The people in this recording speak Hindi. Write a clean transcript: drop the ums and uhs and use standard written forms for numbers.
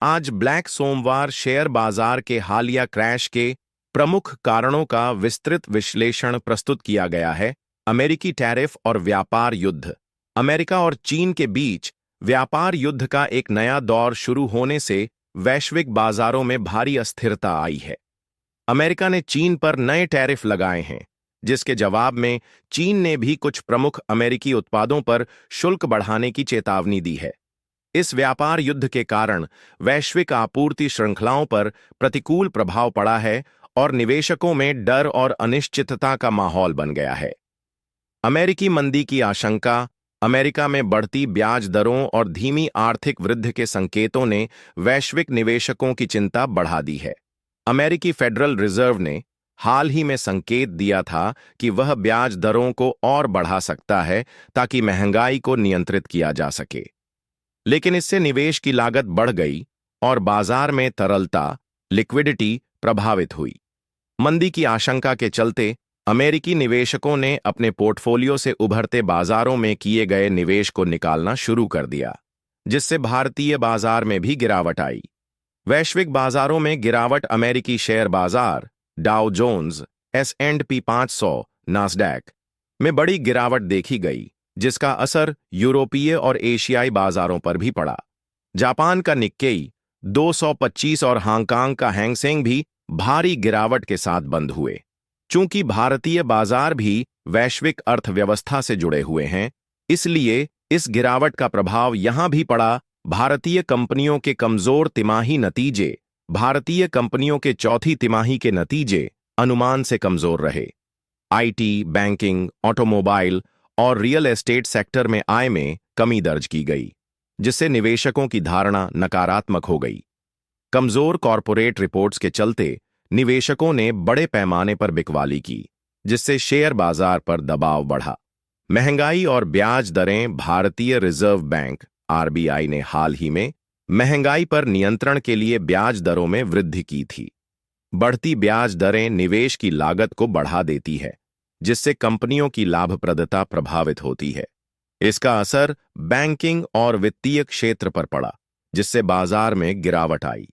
आज ब्लैक सोमवार शेयर बाजार के हालिया क्रैश के प्रमुख कारणों का विस्तृत विश्लेषण प्रस्तुत किया गया है। अमेरिकी टैरिफ और व्यापार युद्ध। अमेरिका और चीन के बीच व्यापार युद्ध का एक नया दौर शुरू होने से वैश्विक बाजारों में भारी अस्थिरता आई है। अमेरिका ने चीन पर नए टैरिफ लगाए हैं, जिसके जवाब में चीन ने भी कुछ प्रमुख अमेरिकी उत्पादों पर शुल्क बढ़ाने की चेतावनी दी है। इस व्यापार युद्ध के कारण वैश्विक आपूर्ति श्रृंखलाओं पर प्रतिकूल प्रभाव पड़ा है और निवेशकों में डर और अनिश्चितता का माहौल बन गया है। अमेरिकी मंदी की आशंका, अमेरिका में बढ़ती ब्याज दरों और धीमी आर्थिक वृद्धि के संकेतों ने वैश्विक निवेशकों की चिंता बढ़ा दी है। अमेरिकी फेडरल रिजर्व ने हाल ही में संकेत दिया था कि वह ब्याज दरों को और बढ़ा सकता है ताकि महंगाई को नियंत्रित किया जा सके। लेकिन इससे निवेश की लागत बढ़ गई और बाजार में तरलता, लिक्विडिटी प्रभावित हुई। मंदी की आशंका के चलते अमेरिकी निवेशकों ने अपने पोर्टफोलियो से उभरते बाजारों में किए गए निवेश को निकालना शुरू कर दिया, जिससे भारतीय बाजार में भी गिरावट आई। वैश्विक बाजारों में गिरावट अमेरिकी शेयर बाजार, डाउ जोन्स, S&P 500, नास्डैक में बड़ी गिरावट देखी गई, जिसका असर यूरोपीय और एशियाई बाजारों पर भी पड़ा। जापान का निक्केई 225 और हांगकांग का हैंग सेंग भी भारी गिरावट के साथ बंद हुए। चूंकि भारतीय बाजार भी वैश्विक अर्थव्यवस्था से जुड़े हुए हैं, इसलिए इस गिरावट का प्रभाव यहां भी पड़ा। भारतीय कंपनियों के कमजोर तिमाही नतीजे, भारतीय कंपनियों के चौथी तिमाही के नतीजे अनुमान से कमजोर रहे। IT, बैंकिंग, ऑटोमोबाइल और रियल एस्टेट सेक्टर में आय में कमी दर्ज की गई, जिससे निवेशकों की धारणा नकारात्मक हो गई। कमजोर कॉरपोरेट रिपोर्ट्स के चलते निवेशकों ने बड़े पैमाने पर बिकवाली की, जिससे शेयर बाजार पर दबाव बढ़ा। महंगाई और ब्याज दरें। भारतीय रिजर्व बैंक RBI ने हाल ही में महंगाई पर नियंत्रण के लिए ब्याज दरों में वृद्धि की थी। बढ़ती ब्याज दरें निवेश की लागत को बढ़ा देती है, जिससे कंपनियों की लाभप्रदता प्रभावित होती है। इसका असर बैंकिंग और वित्तीय क्षेत्र पर पड़ा, जिससे बाजार में गिरावट आई।